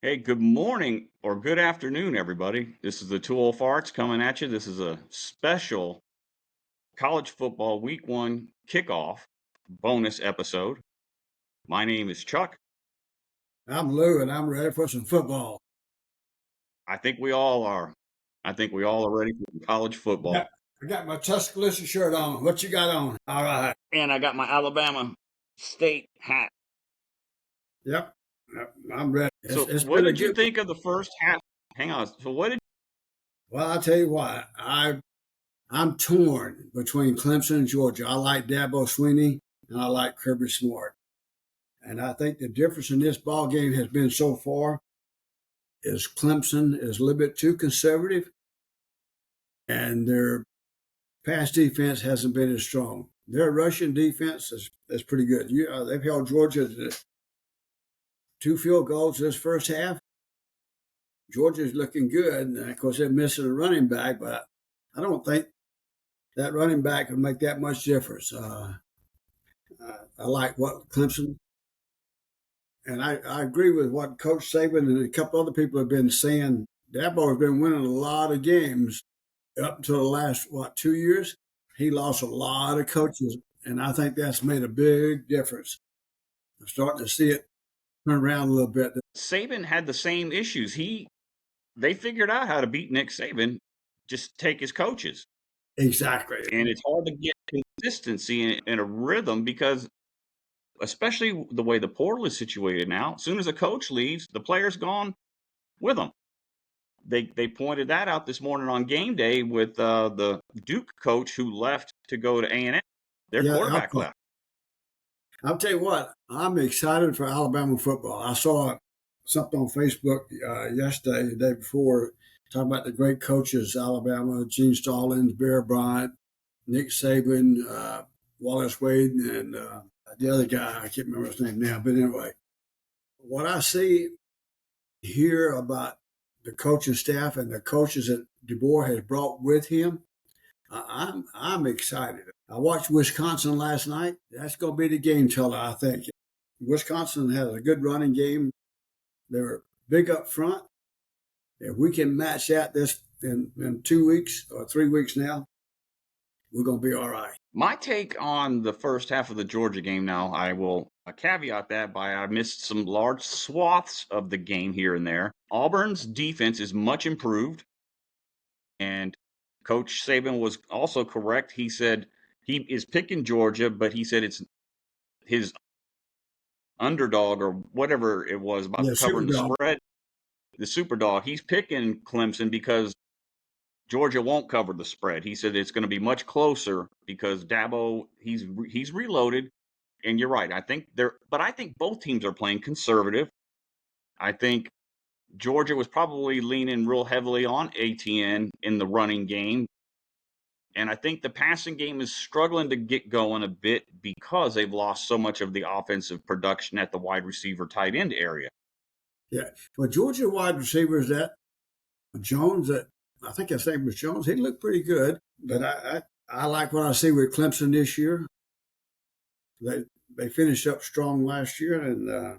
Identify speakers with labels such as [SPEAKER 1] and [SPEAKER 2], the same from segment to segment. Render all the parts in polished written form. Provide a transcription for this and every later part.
[SPEAKER 1] Hey, good morning or good afternoon, everybody. This is the Two Old Farts coming at you. This is a special college football week one kickoff bonus episode. My name is Chuck.
[SPEAKER 2] I'm Lou, and I'm ready for some football.
[SPEAKER 1] I think we all are. I think we all are ready for college football.
[SPEAKER 2] I got my Tuscaloosa shirt on. What you got on? All right.
[SPEAKER 1] And I got my Alabama State hat.
[SPEAKER 2] Yep. Yep, I'm ready.
[SPEAKER 1] So,
[SPEAKER 2] It's
[SPEAKER 1] what
[SPEAKER 2] been a
[SPEAKER 1] did you
[SPEAKER 2] good.
[SPEAKER 1] think of the first half? Hang on. So, what did
[SPEAKER 2] Well, I'll tell you what. I'm torn between Clemson and Georgia. I like Dabo Sweeney, and I like Kirby Smart. And I think the difference in this ball game has been so far is Clemson is a little bit too conservative, and their pass defense hasn't been as strong. Their rushing defense is pretty good. They've held Georgia to 2 field goals this first half. Georgia's looking good. And of course, they're missing a running back, but I don't think that running back would make that much difference. I like what Clemson, and I agree with what Coach Saban and a couple other people have been saying. Dabo has been winning a lot of games up until the last, 2 years. He lost a lot of coaches, and I think that's made a big difference. I'm starting to see it turn around a little bit.
[SPEAKER 1] Saban had the same issues? They figured out how to beat Nick Saban, just take his coaches.
[SPEAKER 2] Exactly.
[SPEAKER 1] And it's hard to get consistency in a rhythm because, especially the way the portal is situated now, as soon as a coach leaves, the player's gone with them. They pointed that out this morning on game day with the Duke coach who left to go to A&M. Their quarterback left.
[SPEAKER 2] I'll tell you what, I'm excited for Alabama football. I saw something on Facebook yesterday, the day before, talking about the great coaches, Alabama, Gene Stallings, Bear Bryant, Nick Saban, Wallace Wade, and the other guy, I can't remember his name now. But anyway, what I see here about the coaching staff and the coaches that DeBoer has brought with him, I'm excited. I watched Wisconsin last night. That's going to be the game teller, I think. Wisconsin has a good running game. They're big up front. If we can match that this in 2 weeks or 3 weeks now, we're going to be all right.
[SPEAKER 1] My take on the first half of the Georgia game now, I will caveat that by I missed some large swaths of the game here and there. Auburn's defense is much improved. And Coach Saban was also correct. He said he is picking Georgia, but he said it's his underdog or whatever it was about covering the spread. The super dog. He's picking Clemson because Georgia won't cover the spread. He said it's going to be much closer because Dabo he's reloaded. And you're right. I think both teams are playing conservative. I think Georgia was probably leaning real heavily on ATN in the running game. And I think the passing game is struggling to get going a bit because they've lost so much of the offensive production at the wide receiver tight end area.
[SPEAKER 2] Yeah. Well, Georgia wide receivers, that Jones, that I think his name was Jones, he looked pretty good. But I like what I see with Clemson this year. They finished up strong last year, and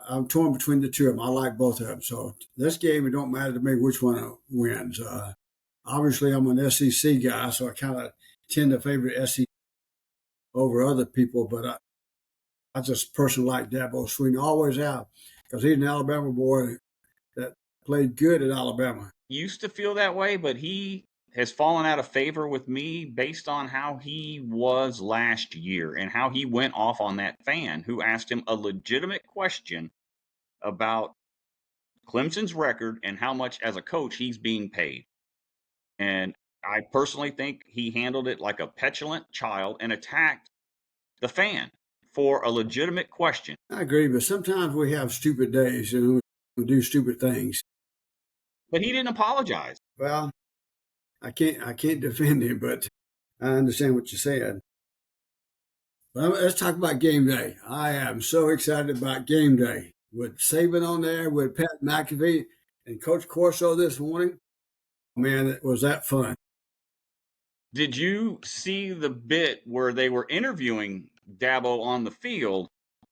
[SPEAKER 2] I'm torn between the two of them. I like both of them. So this game, it don't matter to me which one wins. Obviously, I'm an SEC guy, so I kind of tend to favor SEC over other people. But I just personally like Dabo Sweeney, always have, because he's an Alabama boy that played good at Alabama.
[SPEAKER 1] Used to feel that way, but he has fallen out of favor with me based on how he was last year and how he went off on that fan who asked him a legitimate question about Clemson's record and how much as a coach he's being paid. And I personally think he handled it like a petulant child and attacked the fan for a legitimate question.
[SPEAKER 2] I agree, but sometimes we have stupid days and we do stupid things.
[SPEAKER 1] But he didn't apologize.
[SPEAKER 2] Well, I can't defend him, but I understand what you said. But let's talk about game day. I am so excited about game day with Saban on there, with Pat McAfee and Coach Corso this morning. Man, was that fun.
[SPEAKER 1] Did you see the bit where they were interviewing Dabo on the field?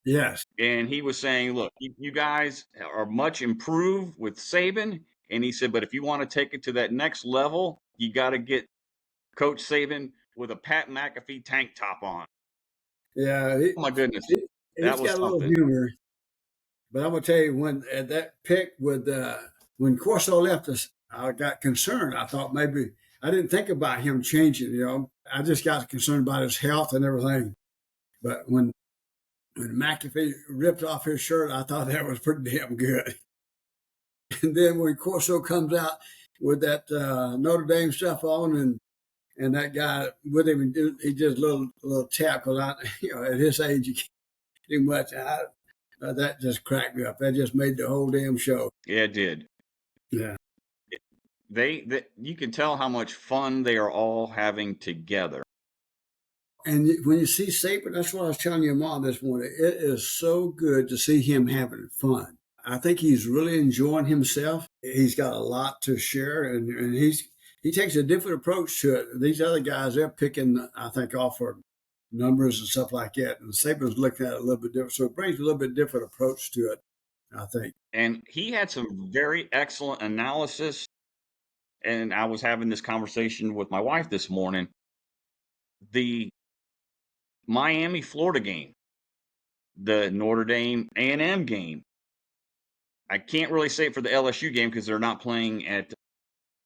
[SPEAKER 2] Yes.
[SPEAKER 1] And he was saying, "Look, you guys are much improved with Saban." And he said, "But if you want to take it to that next level, you got to get Coach Saban with a Pat McAfee tank top on."
[SPEAKER 2] Yeah.
[SPEAKER 1] Oh my goodness, that
[SPEAKER 2] He's
[SPEAKER 1] was
[SPEAKER 2] got a little
[SPEAKER 1] something.
[SPEAKER 2] humor. But I'm gonna tell you, when at that pick with when Corso left us, I got concerned. I thought maybe I didn't think about him changing. I just got concerned about his health and everything. But when McAfee ripped off his shirt, I thought that was pretty damn good. And then when Corso comes out with that Notre Dame stuff on, and that guy with him, he just little tap because at his age, you can't do much. That just cracked me up. That just made the whole damn show.
[SPEAKER 1] Yeah, it did.
[SPEAKER 2] Yeah.
[SPEAKER 1] They you can tell how much fun they are all having together.
[SPEAKER 2] And when you see Saban, that's what I was telling your mom this morning. It is so good to see him having fun. I think he's really enjoying himself. He's got a lot to share, and he takes a different approach to it. These other guys, they're picking, I think, off for numbers and stuff like that. And Saban's looking at it a little bit different. So it brings a little bit different approach to it, I think.
[SPEAKER 1] And he had some very excellent analysis. And I was having this conversation with my wife this morning. The Miami Florida game, the Notre Dame A&M game. I can't really say it for the LSU game because they're not playing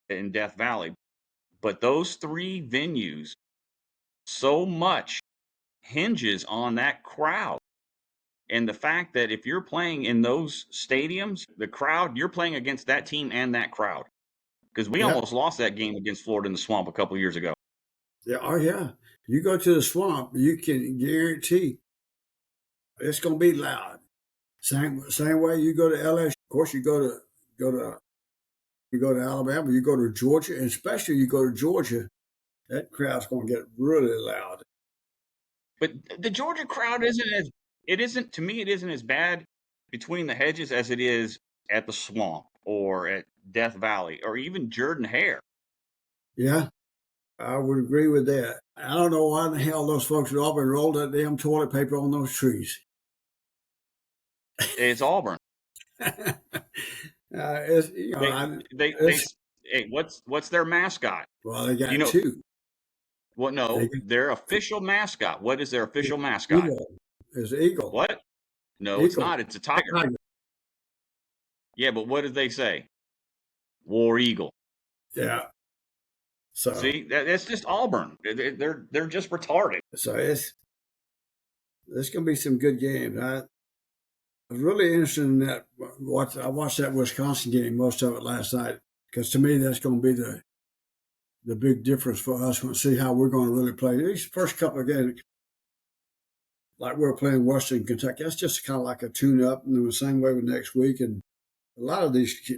[SPEAKER 1] in Death Valley. But those three venues, so much hinges on that crowd. And the fact that if you're playing in those stadiums, the crowd, you're playing against that team and that crowd. Because we
[SPEAKER 2] Yep.
[SPEAKER 1] almost lost that game against Florida in the Swamp a couple of years ago.
[SPEAKER 2] Yeah. Oh, yeah. You go to the swamp, you can guarantee it's going to be loud. Same way you go to LSU. Of course, go to you go to Alabama, you go to Georgia, and especially you go to Georgia, that crowd's going to get really loud.
[SPEAKER 1] But the Georgia crowd isn't as it isn't to me it isn't as bad between the hedges as it is at the Swamp or at Death Valley or even Jordan Hare.
[SPEAKER 2] Yeah, I would agree with that. I don't know why in the hell those folks at Auburn rolled that damn toilet paper on those trees.
[SPEAKER 1] It's Auburn.
[SPEAKER 2] It's,
[SPEAKER 1] They
[SPEAKER 2] it's
[SPEAKER 1] hey, what's their mascot?
[SPEAKER 2] well, they
[SPEAKER 1] Do you
[SPEAKER 2] got
[SPEAKER 1] know
[SPEAKER 2] two.
[SPEAKER 1] what?
[SPEAKER 2] They
[SPEAKER 1] No,
[SPEAKER 2] got
[SPEAKER 1] their official mascot. What is their official mascot?
[SPEAKER 2] eagle. There's eagle.
[SPEAKER 1] What? No, it's
[SPEAKER 2] Eagle.
[SPEAKER 1] not. It's a tiger.
[SPEAKER 2] Tiger.
[SPEAKER 1] Yeah, but what did they say? War Eagle.
[SPEAKER 2] Yeah. So
[SPEAKER 1] See, that's just Auburn. They're just retarded.
[SPEAKER 2] so it's going to be some good games. I was really interested in that. I watched that Wisconsin game, most of it last night, because to me that's going to be the big difference for us. We'll see how we're going to really play these first couple of games. Like we're playing Western Kentucky, that's just kind of like a tune-up, and the same way with next week. And a lot of these, of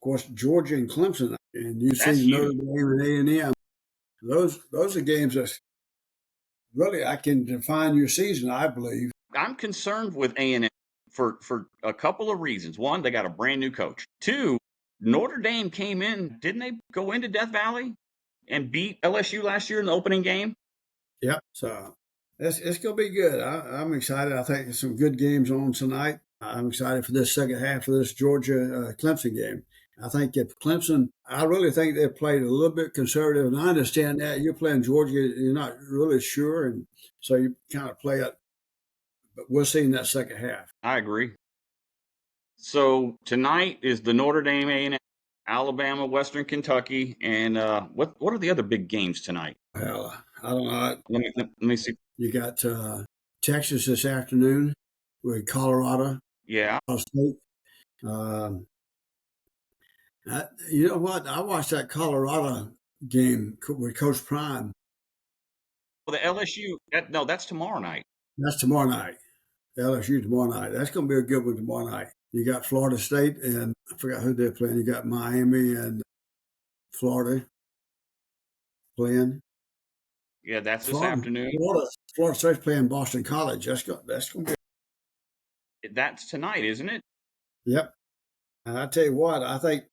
[SPEAKER 2] course, Georgia and Clemson, and you see
[SPEAKER 1] That's
[SPEAKER 2] Notre
[SPEAKER 1] huge.
[SPEAKER 2] Dame and A&M. Those are games that really I can define your season. I believe.
[SPEAKER 1] I'm concerned with A&M for a couple of reasons. One, they got a brand new coach. Two, Notre Dame came in. Didn't they go into Death Valley and beat LSU last year in the opening game?
[SPEAKER 2] Yep. So it's going to be good. I'm excited. I think there's some good games on tonight. I'm excited for this second half of this Georgia Clemson game. I think if Clemson, I really think they played a little bit conservative, and I understand that you're playing Georgia, you're not really sure, and so you kind of play it. But we'll see in that second half.
[SPEAKER 1] I agree. So tonight is the Notre Dame A&M, Alabama, Western Kentucky, and what are the other big games tonight?
[SPEAKER 2] Well, I don't know.
[SPEAKER 1] Let me see.
[SPEAKER 2] You got Texas this afternoon with Colorado,
[SPEAKER 1] Yeah,
[SPEAKER 2] Ohio State. Um, you know what? I watched that Colorado game with Coach Prime.
[SPEAKER 1] well the LSU. No, that's tomorrow night.
[SPEAKER 2] That's tomorrow night. LSU tomorrow night. That's going to be a good one tomorrow night. You got Florida State, and I forgot who they're playing. You got Miami and Florida playing.
[SPEAKER 1] Yeah, that's this
[SPEAKER 2] Florida,
[SPEAKER 1] afternoon.
[SPEAKER 2] Florida State's playing Boston College. That's going to be.
[SPEAKER 1] That's tonight, isn't it?
[SPEAKER 2] Yep. And I tell you what, I think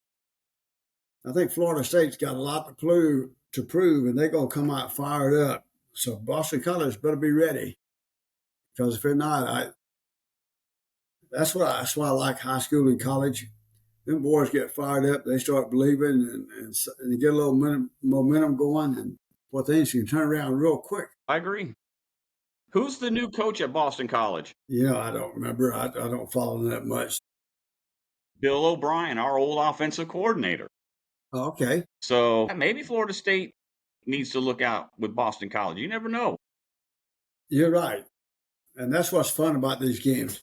[SPEAKER 2] Florida State's got a lot to prove, and they're going to come out fired up. So Boston College better be ready. Because if they're not, that's why I like high school and college. Them boys get fired up, they start believing, and they get a little momentum going, and things can turn around real quick.
[SPEAKER 1] I agree. Who's the new coach at Boston College?
[SPEAKER 2] I don't remember. I don't follow them that much.
[SPEAKER 1] Bill O'Brien, our old offensive coordinator.
[SPEAKER 2] Okay.
[SPEAKER 1] So maybe Florida State needs to look out with Boston College. You never know.
[SPEAKER 2] You're right. And that's what's fun about these games.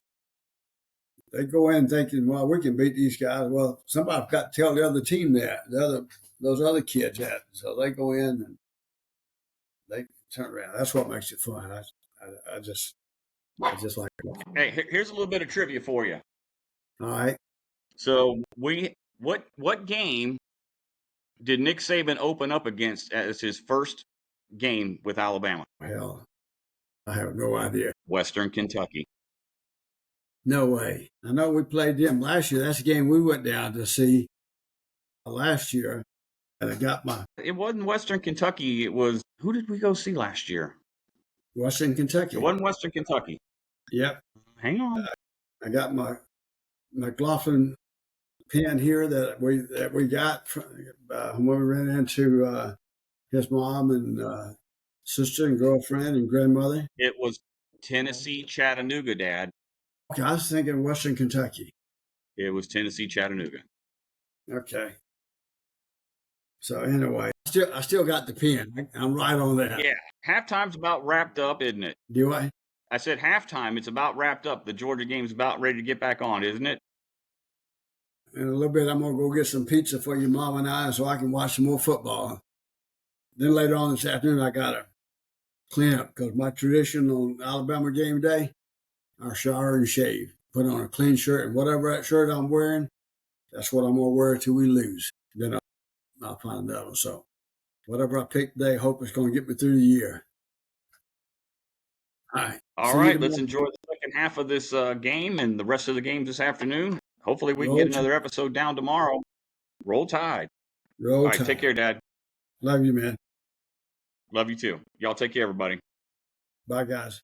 [SPEAKER 2] They go in thinking, well, we can beat these guys. Well, somebody's got to tell the other team that, those other kids that. So they go in and they turn around. That's what makes it fun. I just like it.
[SPEAKER 1] Hey, here's a little bit of trivia for you.
[SPEAKER 2] All right.
[SPEAKER 1] So what game did Nick Saban open up against as his first game with Alabama?
[SPEAKER 2] Hell, I have no idea.
[SPEAKER 1] Western Kentucky.
[SPEAKER 2] No way. I know we played them last year. That's a game we went down to see last year. And I got my
[SPEAKER 1] It wasn't Western Kentucky. It was, who did we go see last year?
[SPEAKER 2] Western Kentucky.
[SPEAKER 1] It wasn't Western Kentucky.
[SPEAKER 2] Yep.
[SPEAKER 1] Hang on.
[SPEAKER 2] I got my McLaughlin pen here that we got when we ran into his mom and sister and girlfriend and grandmother.
[SPEAKER 1] It was Tennessee Chattanooga, Dad.
[SPEAKER 2] Okay, I was thinking Western Kentucky.
[SPEAKER 1] It was Tennessee Chattanooga.
[SPEAKER 2] Okay. So anyway, I still got the pen. I'm right on that.
[SPEAKER 1] Yeah, halftime's about wrapped up, isn't it?
[SPEAKER 2] Do I?
[SPEAKER 1] I said halftime. It's about wrapped up. The Georgia game's about ready to get back on, isn't it?
[SPEAKER 2] In a little bit, I'm gonna go get some pizza for your mom and I, so I can watch some more football. Then later on this afternoon, I gotta clean up because my tradition on Alabama game day, I shower and shave, put on a clean shirt, and whatever that shirt I'm wearing, that's what I'm gonna wear till we lose. Then I'll find out. So whatever I pick today, I hope it's gonna get me through the year. All right.
[SPEAKER 1] All right, let's enjoy the second half of this game and the rest of the games this afternoon. Hopefully we can get another episode down tomorrow. Roll Tide.
[SPEAKER 2] Roll Tide.
[SPEAKER 1] All right, take care, Dad.
[SPEAKER 2] Love you, man.
[SPEAKER 1] Love you too. Y'all take care, everybody.
[SPEAKER 2] Bye, guys.